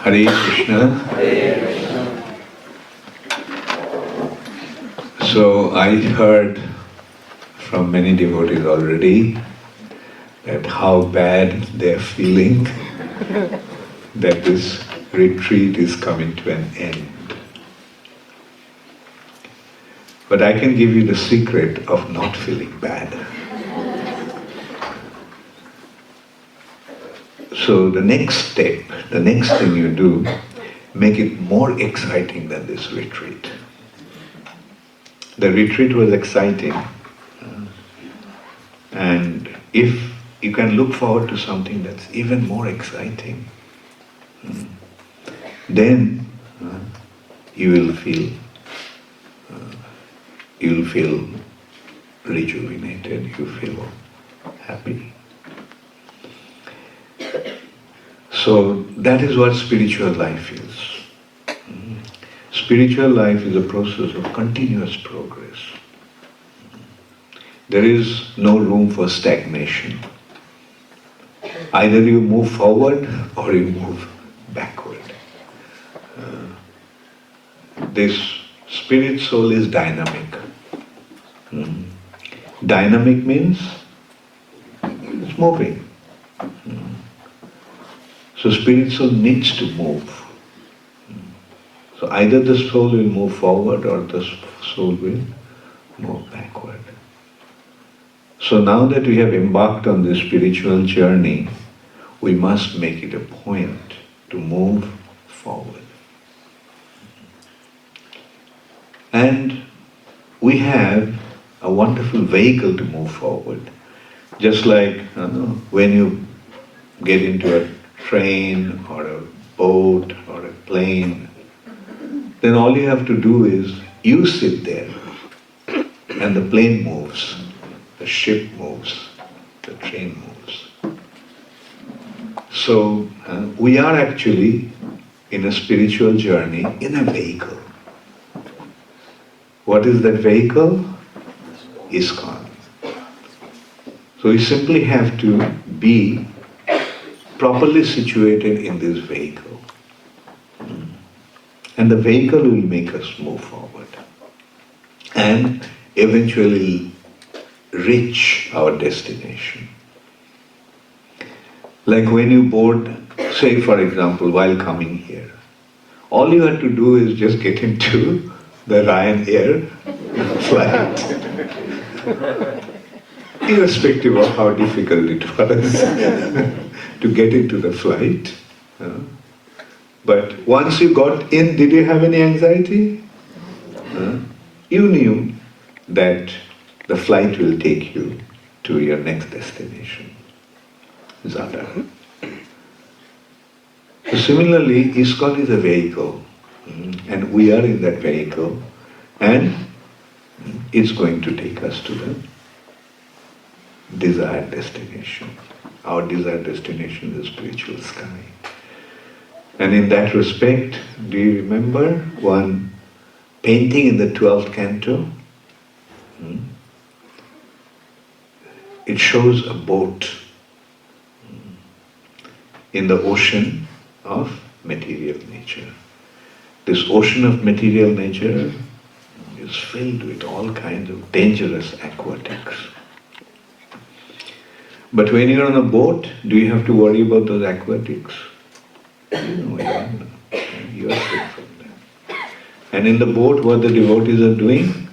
Hare Krishna. So I heard from many devotees already that how bad they're feeling that this retreat is coming to an end. But I can give you the secret of not feeling bad. So the next step, the next thing you do, make it more exciting than this retreat. The retreat was exciting, and if you can look forward to something that's even more exciting, then you will feel rejuvenated, you feel happy. So that is what spiritual life is. Spiritual life is a process of continuous progress. There is no room for stagnation. Either you move forward or you move backward. This spirit soul is dynamic. Dynamic means it's moving. So spirit soul needs to move. So either the soul will move forward or the soul will move backward. So now that we have embarked on this spiritual journey, we must make it a point to move forward. And we have a wonderful vehicle to move forward. Just like when you get into a train or a boat or a plane, then all you have to do is you sit there and the plane moves, the ship moves, the train moves. So we are actually in a spiritual journey in a vehicle. What is that vehicle? ISKCON. So we simply have to be properly situated in this vehicle. And the vehicle will make us move forward and eventually reach our destination. Like when you board, say for example, while coming here, all you have to do is just get into the Ryanair flight. Irrespective of how difficult it was to get into the flight. But once you got in, did you have any anxiety? You knew that the flight will take you to your next destination, Zada. So similarly, ISKCON is a vehicle, and we are in that vehicle, and it's going to take us to the desired destination. Our desired destination is the spiritual sky. And in that respect, do you remember one painting in the 12th canto? It shows a boat in the ocean of material nature. This ocean of material nature is filled with all kinds of dangerous aquatics. But when you're on a boat, do you have to worry about those aquatics? No, you are safe from them. And in the boat, what the devotees are doing?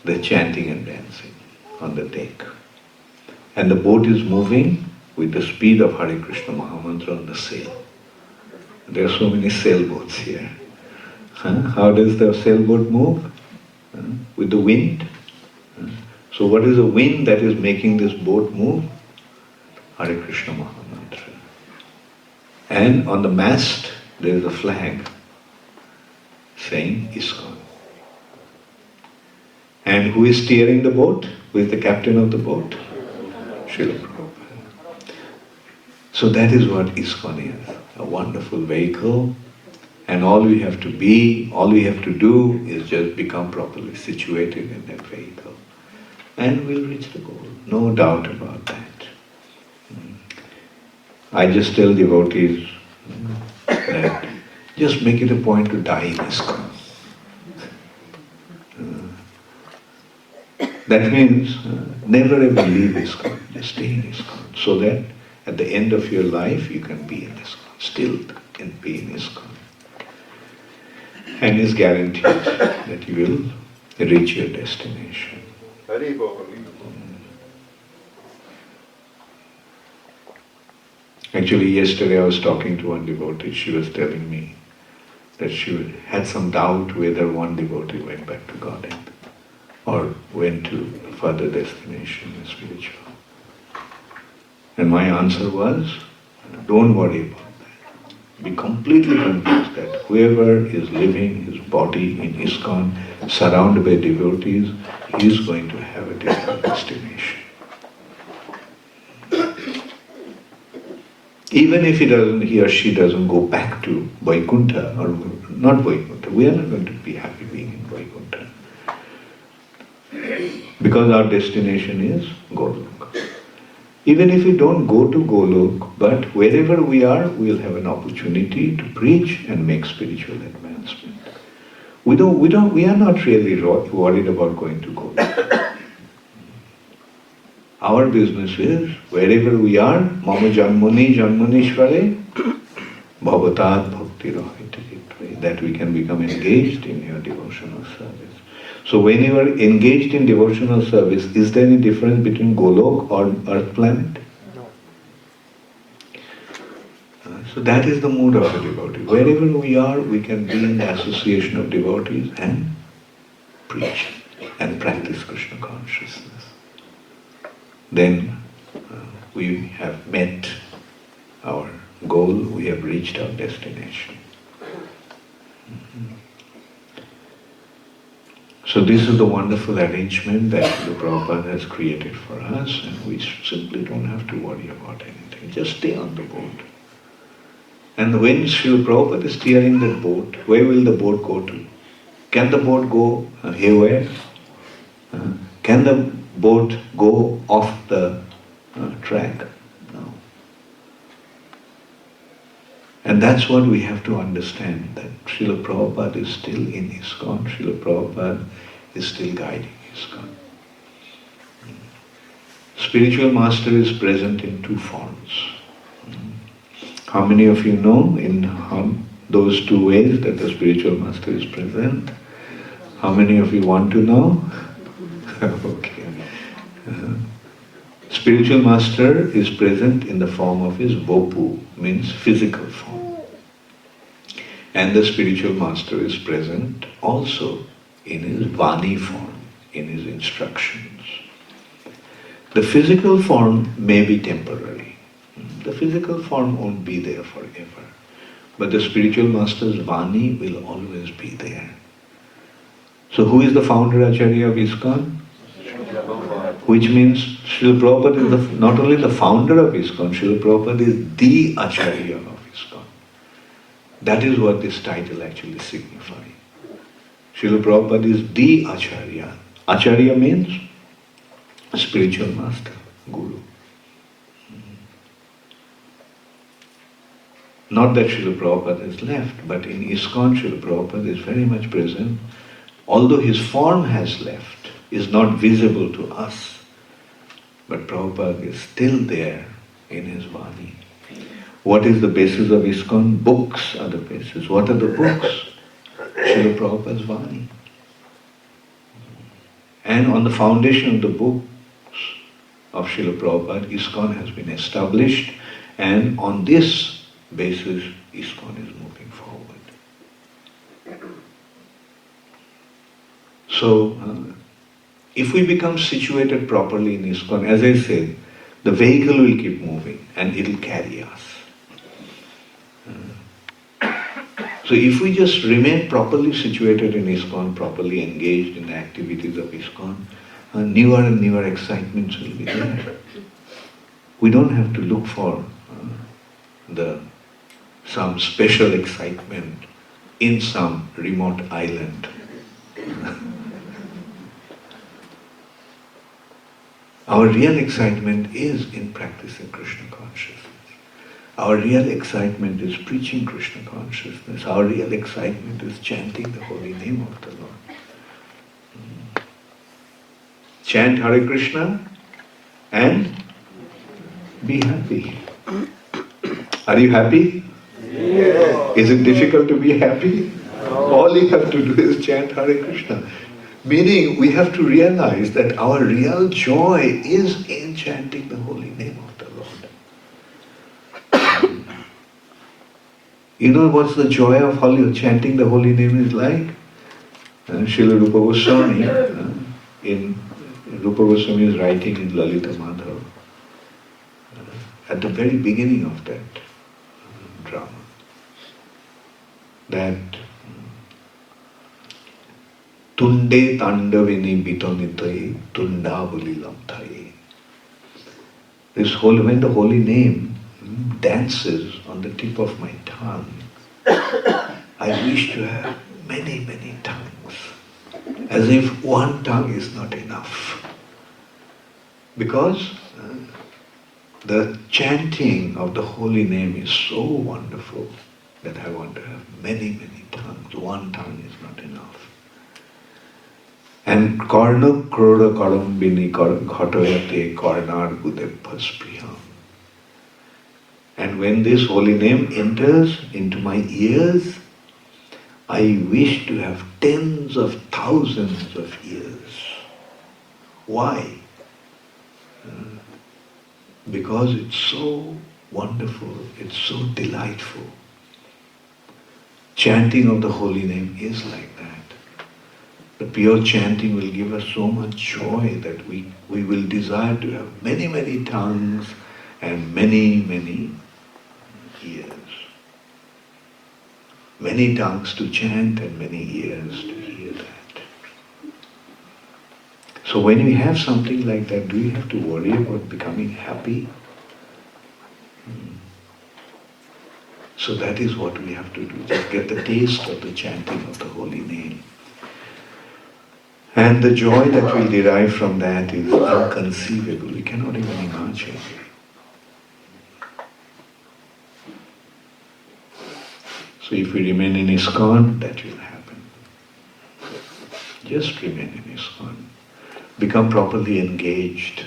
They're chanting and dancing on the deck. And the boat is moving with the speed of Hare Krishna Mahamantra on the sail. There are so many sailboats here. How does the sailboat move? With the wind. So what is the wind that is making this boat move? Hare Krishna Mahamantra. And on the mast there is a flag saying ISKCON. And who is steering the boat? Who is the captain of the boat? Srila Prabhupada. So that is what ISKCON is, a wonderful vehicle, and all we have to do is just become properly situated in that vehicle. And we'll reach the goal, no doubt about that. I just tell devotees that just make it a point to die in ISKCON. That means never ever leave ISKCON, just stay in ISKCON, so that at the end of your life you can be in ISKCON, still can be in ISKCON. And it's guaranteed that you will reach your destination. Actually, yesterday I was talking to one devotee. She was telling me that she had some doubt whether one devotee went back to Godhead or went to further destination in spiritual. And my answer was, don't worry about that. Be completely convinced that whoever is living his body in ISKCON, surrounded by devotees, he is going to have a different destination. Even if he or she doesn't go back to Vaikuntha, or not Vaikuntha, we are not going to be happy being in Vaikuntha. Because our destination is Golok. Even if we don't go to Golok, but wherever we are, we'll have an opportunity to preach and make spiritual advancement. We are not really worried about going to Golok. Our business is, wherever we are, Mama Janmani Janmanishvare, Bhavatat Bhakti Rahita, that we can become engaged in your devotional service. So when you are engaged in devotional service, is there any difference between Golok or Earth planet? No. So that is the mood of a devotee. Wherever we are, we can be in the association of devotees and preach and practice Krishna consciousness. Then we have met our goal, we have reached our destination. So this is the wonderful arrangement that Srila Prabhupada has created for us, and we simply don't have to worry about anything. Just stay on the boat. And when Srila Prabhupada is steering that boat, where will the boat go to? Can the boat go haywire? Can the boat go off the track? No. And that's what we have to understand, that Srila Prabhupada is still in ISKCON, Srila Prabhupada is still guiding ISKCON. Spiritual master is present in two forms. How many of you know in those two ways that the spiritual master is present? How many of you want to know? Okay. Spiritual master is present in the form of his Bopu, means physical form. And the spiritual master is present also in his Vani form, in his instructions. The physical form may be temporary. The physical form won't be there forever. But the spiritual master's Vani will always be there. So who is the founder Acharya of ISKCON? Which means Srila Prabhupada is not only the founder of ISKCON, Srila Prabhupada is the Acharya of ISKCON. That is what this title actually signifies. Srila Prabhupada is the Acharya. Acharya means spiritual master, guru. Not that Srila Prabhupada has left, but in ISKCON, Srila Prabhupada is very much present. Although his form has left, is not visible to us, but Prabhupada is still there in his Vani. What is the basis of ISKCON? Books are the basis. What are the books? Srila Prabhupada's Vani. And on the foundation of the books of Srila Prabhupada, ISKCON has been established, and on this basis, ISKCON is moving forward. So, if we become situated properly in ISKCON, as I said, the vehicle will keep moving and it will carry us. So if we just remain properly situated in ISKCON, properly engaged in the activities of ISKCON, newer and newer excitements will be there. We don't have to look for some special excitement in some remote island. Our real excitement is in practicing Krishna consciousness. Our real excitement is preaching Krishna consciousness. Our real excitement is chanting the holy name of the Lord. Chant Hare Krishna and be happy. Are you happy? Yes. Is it difficult to be happy? No. All you have to do is chant Hare Krishna. Meaning we have to realize that our real joy is in chanting the holy name of the Lord. You know what's the joy of chanting the holy name is like? Srila Rupa Goswami, Rupa Goswami is writing in Lalita Madhav, at the very beginning of that drama, that Tunde Tandavini Bitonitai Tundavuli Lamthai. When the holy name dances on the tip of my tongue, I wish to have many, many tongues, as if one tongue is not enough. Because the chanting of the holy name is so wonderful that I want to have many, many tongues. One tongue is not enough. And Karna Kroda Karambini Ghatoyate Karnar Gudebhas Priyam. And when this holy name enters into my ears, I wish to have tens of thousands of ears. Why? Because it's so wonderful, it's so delightful. Chanting of the holy name is like that. The pure chanting will give us so much joy that we will desire to have many, many tongues and many, many ears. Many tongues to chant and many ears to hear that. So when we have something like that, do we have to worry about becoming happy? So that is what we have to do, just get the taste of the chanting of the holy name. And the joy that we derive from that is inconceivable. We cannot even imagine. So if we remain in ISKCON, that will happen. Just remain in ISKCON. Become properly engaged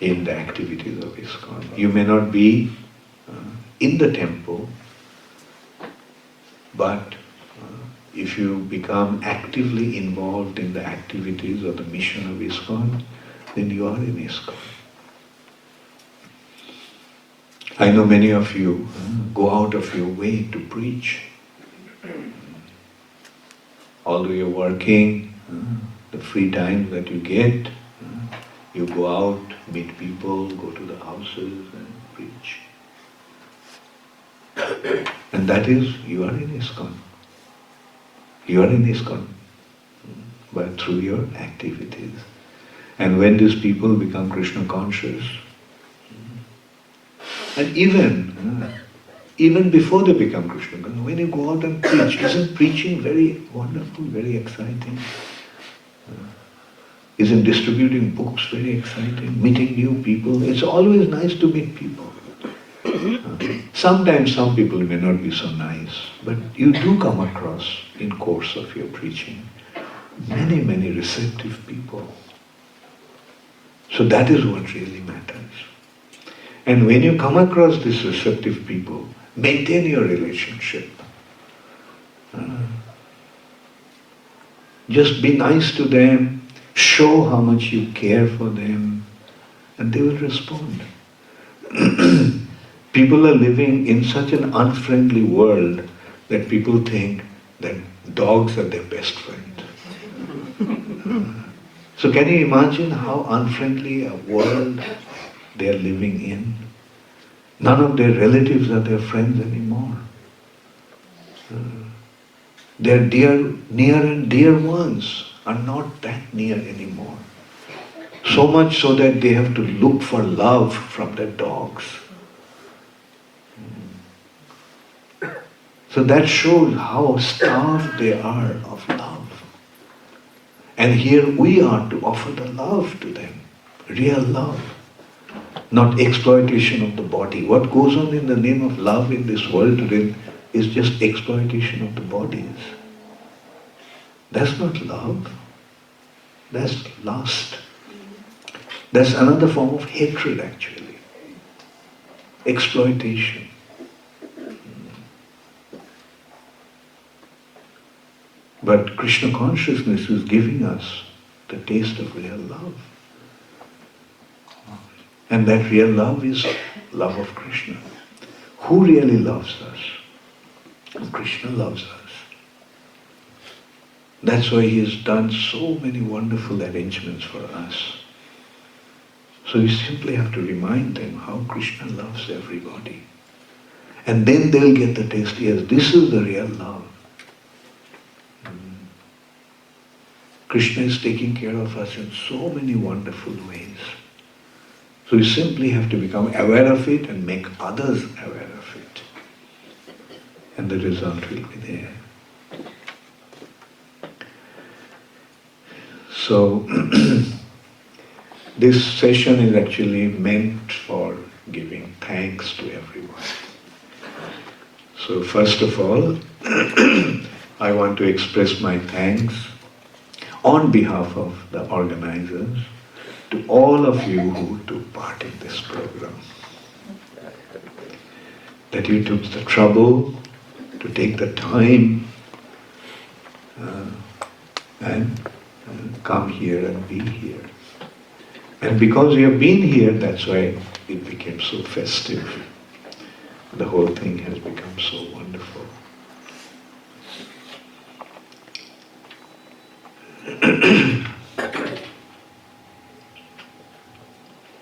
in the activities of ISKCON. You may not be in the temple, but if you become actively involved in the activities of the mission of ISKCON, then you are in ISKCON. I know many of you go out of your way to preach. Although you're working, the free time that you get, you go out, meet people, go to the houses and preach. And that is, you are in ISKCON. You are in ISKCON, but through your activities. And when these people become Krishna conscious, and even before they become Krishna conscious, when you go out and preach, isn't preaching very wonderful, very exciting? Isn't distributing books very exciting? Meeting new people, it's always nice to meet people. Sometimes some people may not be so nice, but you do come across in course of your preaching many, many receptive people. So that is what really matters. And when you come across these receptive people, maintain your relationship. Just be nice to them, show how much you care for them, and they will respond. People are living in such an unfriendly world that people think that dogs are their best friend. So can you imagine how unfriendly a world they are living in? None of their relatives are their friends anymore. Their near and dear ones are not that near anymore. So much so that they have to look for love from their dogs. So that shows how starved they are of love. And here we are to offer the love to them, real love. not exploitation of the body. What goes on in the name of love in this world today is just exploitation of the bodies. That's not love. That's lust. That's another form of hatred actually. Exploitation. But Krishna consciousness is giving us the taste of real love. And that real love is love of Krishna. Who really loves us? Krishna loves us. That's why he has done so many wonderful arrangements for us. So we simply have to remind them how Krishna loves everybody. And then they'll get the taste, yes, this is the real love. Krishna is taking care of us in so many wonderful ways. So we simply have to become aware of it and make others aware of it. And the result will be there. So, this session is actually meant for giving thanks to everyone. So first of all, I want to express my thanks on behalf of the organizers to all of you who took part in this program. That you took the trouble to take the time and come here and be here. And because you have been here, that's why it became so festive. The whole thing has become so wonderful.